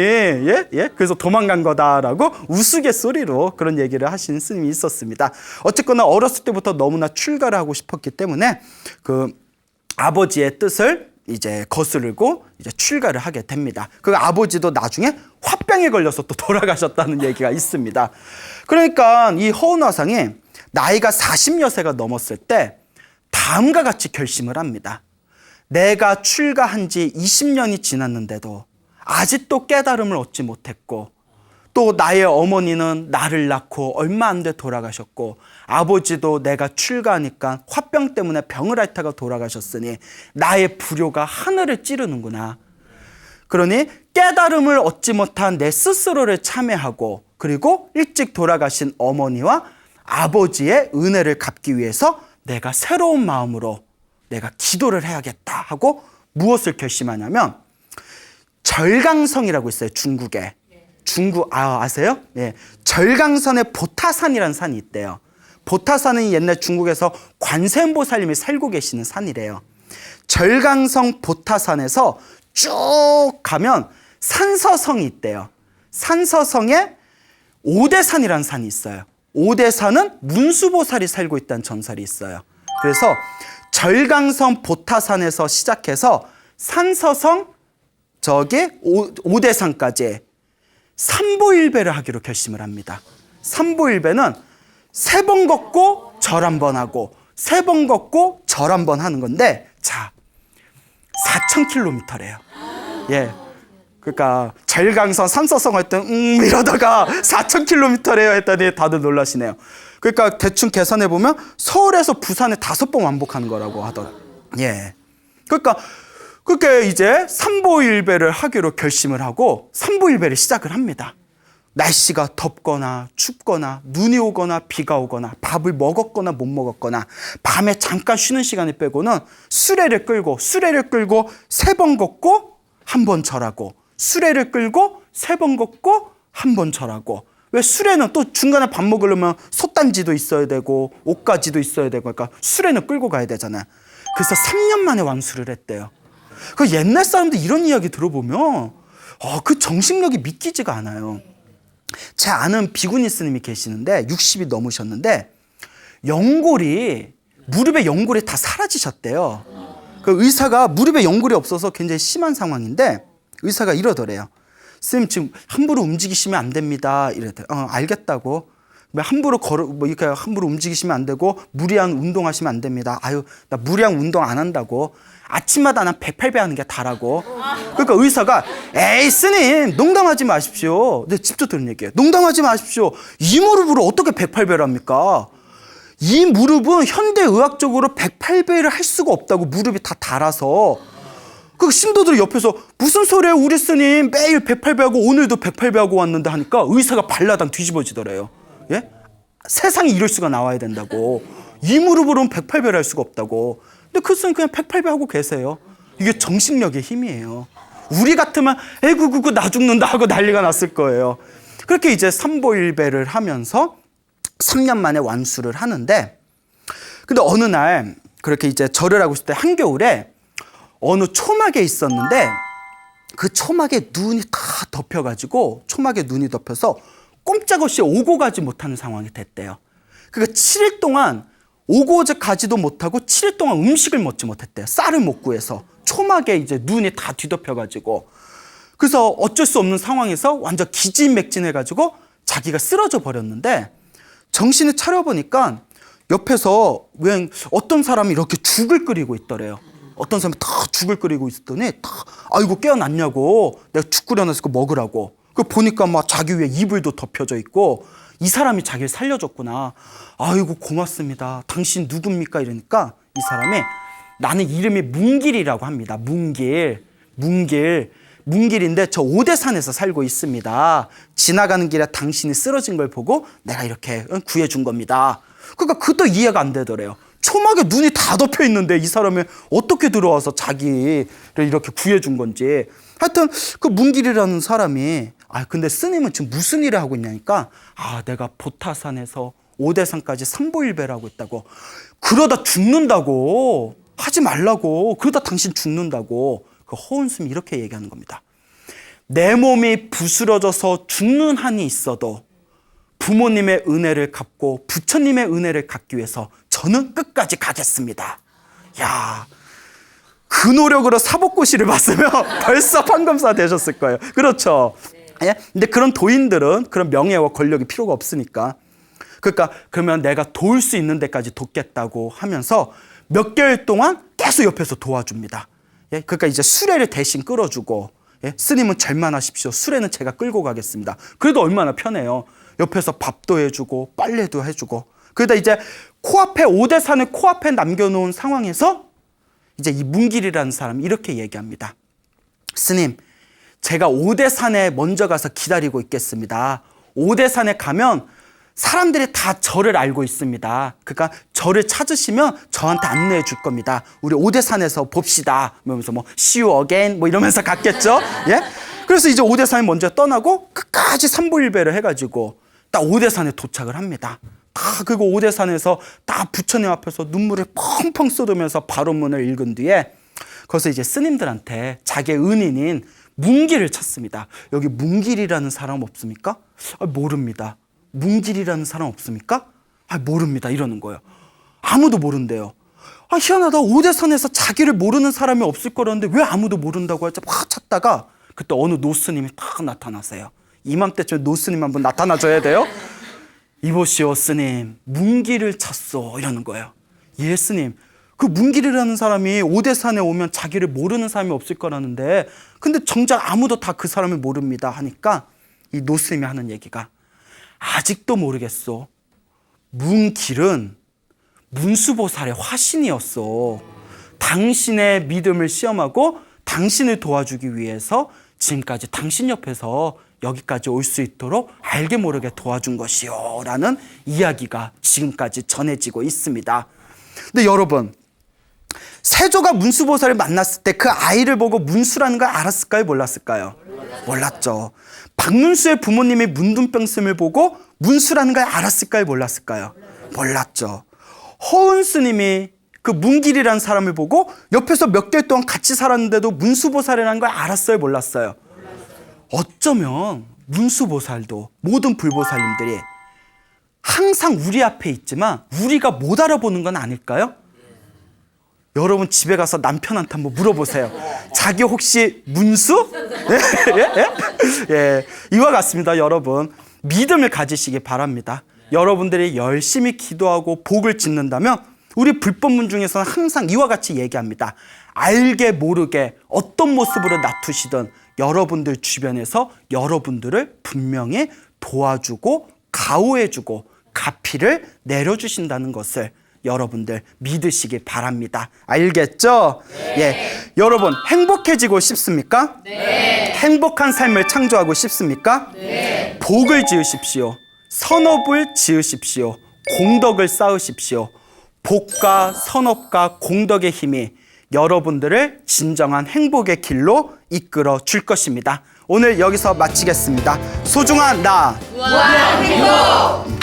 그래서 도망간 거다라고 우스갯소리로 그런 얘기를 하신 스님이 있었습니다. 어쨌거나 어렸을 때부터 너무나 출가를 하고 싶었기 때문에 그 아버지의 뜻을 이제 거스르고 이제 출가를 하게 됩니다. 그 아버지도 나중에 화병에 걸려서 또 돌아가셨다는 얘기가 있습니다. 그러니까 이 허온 화상이 나이가 40여 세가 넘었을 때 다음과 같이 결심을 합니다. 내가 출가한 지 20년이 지났는데도 아직도 깨달음을 얻지 못했고, 또 나의 어머니는 나를 낳고 얼마 안 돼 돌아가셨고, 아버지도 내가 출가하니까 화병 때문에 병을 앓다가 돌아가셨으니 나의 불효가 하늘을 찌르는구나. 그러니 깨달음을 얻지 못한 내 스스로를 참회하고, 그리고 일찍 돌아가신 어머니와 아버지의 은혜를 갚기 위해서 내가 새로운 마음으로 내가 기도를 해야겠다 하고 무엇을 결심하냐면, 절강성이라고 있어요. 중국에. 아세요? 예. 절강선에 보타산이라는 산이 있대요. 보타산은 옛날 중국에서 관세음보살님이 살고 계시는 산이래요. 절강성 보타산에서 쭉 가면 산서성이 있대요. 산서성에 오대산이라는 산이 있어요. 오대산은 문수보살이 살고 있다는 전설이 있어요. 그래서 절강성 보타산에서 시작해서 산서성 오대산까지 삼보일배를 하기로 결심을 합니다. 삼보일배는 3번 걷고 절 1번 하고 3번 걷고 절 1번 하는 건데, 자, 4,000km래요. 예. 그러니까 절강선 산서성 할 때 이러다가 4,000km래요 했더니 다들 놀라시네요. 그러니까 대충 계산해 보면 서울에서 부산에 5번 왕복하는 거라고 하더라고요. 예. 그러니까 그렇게 이제 삼보일배를 하기로 결심을 하고 삼보일배를 시작을 합니다. 날씨가 덥거나 춥거나 눈이 오거나 비가 오거나 밥을 먹었거나 못 먹었거나 밤에 잠깐 쉬는 시간을 빼고는 수레를 끌고 3번 걷고 1번 절하고, 수레를 끌고 3번 걷고 1번 절하고. 왜 수레는 또 중간에 밥 먹으려면 솥단지도 있어야 되고 옷가지도 있어야 되고, 그러니까 수레는 끌고 가야 되잖아요. 그래서 3년 만에 완수를 했대요. 그 옛날 사람들 이런 이야기 들어보면 그 정신력이 믿기지가 않아요. 제 아는 비구니 스님이 계시는데 60이 넘으셨는데 무릎에 연골이 다 사라지셨대요. 그 의사가 무릎에 연골이 없어서 굉장히 심한 상황인데 의사가 이러더래요. 스님 지금 함부로 움직이시면 안 됩니다. 이랬더니 알겠다고. 함부로 이렇게 함부로 움직이시면 안 되고 무리한 운동하시면 안 됩니다. 아유, 나 무리한 운동 안 한다고. 아침마다 난 108배 하는 게 다라고. 그러니까 의사가 에이 스님 농담하지 마십시오. 근데 직접 들은 얘기예요. 농담하지 마십시오. 이 무릎으로 어떻게 108배를 합니까? 이 무릎은 현대의학적으로 108배를 할 수가 없다고. 무릎이 다 닳아서. 그 신도들이 옆에서 무슨 소리예요 우리 스님 매일 108배 하고 오늘도 108배 하고 왔는데 하니까 의사가 발라당 뒤집어지더래요. 예? 세상에 이럴 수가 나와야 된다고. 이 무릎으로는 108배를 할 수가 없다고. 근데 그 스님 그냥 108배 하고 계세요. 이게 정신력의 힘이에요. 우리 같으면 에구구구 나 죽는다 하고 난리가 났을 거예요. 그렇게 이제 삼보일배를 하면서 3년 만에 완수를 하는데, 근데 어느 날 그렇게 이제 절을 하고 있을 때 한겨울에 어느 초막에 있었는데 그 초막에 눈이 다 덮여가지고 초막에 눈이 덮여서 꼼짝없이 오고 가지 못하는 상황이 됐대요. 그러니까 7일 동안 오고 가지도 못하고 7일 동안 음식을 먹지 못했대요. 쌀을 못 구해서. 초막에 이제 눈이 다 뒤덮여가지고. 그래서 어쩔 수 없는 상황에서 완전 기진맥진해가지고 자기가 쓰러져 버렸는데, 정신을 차려보니까 옆에서 왜 어떤 사람이 이렇게 죽을 끓이고 있더래요. 어떤 사람이 다 죽을 끓이고 있었더니 아이고 깨어났냐고, 내가 죽 끓여놨을 거 먹으라고. 그 보니까 막 자기 위에 이불도 덮여져 있고, 이 사람이 자기를 살려줬구나. 아이고 고맙습니다. 당신 누굽니까? 이러니까 이 사람이 나는 이름이 문길이라고 합니다. 문길인데 저 오대산에서 살고 있습니다. 지나가는 길에 당신이 쓰러진 걸 보고 내가 이렇게 구해준 겁니다. 그러니까 그것도 이해가 안 되더래요. 초막에 눈이 다 덮여 있는데 이 사람이 어떻게 들어와서 자기를 이렇게 구해준 건지. 하여튼 그 문길이라는 사람이 근데 스님은 지금 무슨 일을 하고 있냐니까 내가 보타산에서 오대산까지 삼보일배를 하고 있다고. 그러다 죽는다고. 하지 말라고. 그러다 당신 죽는다고. 그 허은스님이 이렇게 얘기하는 겁니다. 내 몸이 부스러져서 죽는 한이 있어도 부모님의 은혜를 갚고 부처님의 은혜를 갚기 위해서 저는 끝까지 가겠습니다. 야, 그 노력으로 사법고시를 봤으면 벌써 판검사 되셨을 거예요. 그렇죠? 예? 근데 그런 도인들은 그런 명예와 권력이 필요가 없으니까. 그러니까 그러면 내가 도울 수 있는 데까지 돕겠다고 하면서 몇 개월 동안 계속 옆에서 도와줍니다. 예? 그러니까 이제 수레를 대신 끌어주고, 예? 스님은 절만하십시오. 수레는 제가 끌고 가겠습니다. 그래도 얼마나 편해요. 옆에서 밥도 해주고 빨래도 해주고. 그러다 이제 코앞에 오대산을 코앞에 남겨놓은 상황에서 이제 이 문길이라는 사람이 이렇게 얘기합니다. 스님, 제가 오대산에 먼저 가서 기다리고 있겠습니다. 오대산에 가면 사람들이 다 저를 알고 있습니다. 그러니까 저를 찾으시면 저한테 안내해 줄 겁니다. 우리 오대산에서 봅시다. 이러면서 see you again 이러면서 갔겠죠. 예? 그래서 이제 오대산에 먼저 떠나고 끝까지 삼보일배를 해가지고 딱 오대산에 도착을 합니다. 그리고 오대산에서 딱 부처님 앞에서 눈물을 펑펑 쏟으면서 바론문을 읽은 뒤에 거기서 이제 스님들한테 자기의 은인인 문길을 찾습니다. 여기 문길이라는 사람 없습니까? 모릅니다. 문길이라는 사람 없습니까? 모릅니다. 이러는 거예요. 아무도 모른대요. 희한하다. 오대산에서 자기를 모르는 사람이 없을 거라는데 왜 아무도 모른다고 할지 막 찾다가 그때 어느 노스님이 딱 나타나세요. 이맘때쯤에 노스님 한번 나타나줘야 돼요. 이보시오 스님, 문길을 찾소. 이러는 거예요. 예 스님, 그 문길이라는 사람이 오대산에 오면 자기를 모르는 사람이 없을 거라는데 근데 정작 아무도 다 그 사람을 모릅니다 하니까 이 노스님이 하는 얘기가 아직도 모르겠소. 문길은 문수보살의 화신이었어. 당신의 믿음을 시험하고 당신을 도와주기 위해서 지금까지 당신 옆에서 여기까지 올 수 있도록 알게 모르게 도와준 것이요 라는 이야기가 지금까지 전해지고 있습니다. 근데 여러분, 세조가 문수보살을 만났을 때 그 아이를 보고 문수라는 걸 알았을까요? 몰랐을까요? 몰랐죠. 박문수의 부모님이 문둥병스님을 보고 문수라는 걸 알았을까요? 몰랐을까요? 몰랐죠. 허은 스님이 그 문길이라는 사람을 보고 옆에서 몇 개월 동안 같이 살았는데도 문수보살이라는 걸 알았어요? 몰랐어요? 어쩌면 문수보살도 모든 불보살님들이 항상 우리 앞에 있지만 우리가 못 알아보는 건 아닐까요? 여러분 집에 가서 남편한테 한번 물어보세요. 자기 혹시 문수? 예? 예. 이와 같습니다. 여러분 믿음을 가지시기 바랍니다. 여러분들이 열심히 기도하고 복을 짓는다면 우리 불법문 중에서는 항상 이와 같이 얘기합니다. 알게 모르게 어떤 모습으로 나투시든 여러분들 주변에서 여러분들을 분명히 도와주고 가호해주고 가피를 내려주신다는 것을 여러분들 믿으시기 바랍니다. 알겠죠? 네. 예. 여러분 행복해지고 싶습니까? 네. 행복한 삶을 창조하고 싶습니까? 네. 복을 지으십시오. 선업을 지으십시오. 공덕을 쌓으십시오. 복과 선업과 공덕의 힘이 여러분들을 진정한 행복의 길로 이끌어 줄 것입니다. 오늘 여기서 마치겠습니다. 소중한 나, 무한한 행복!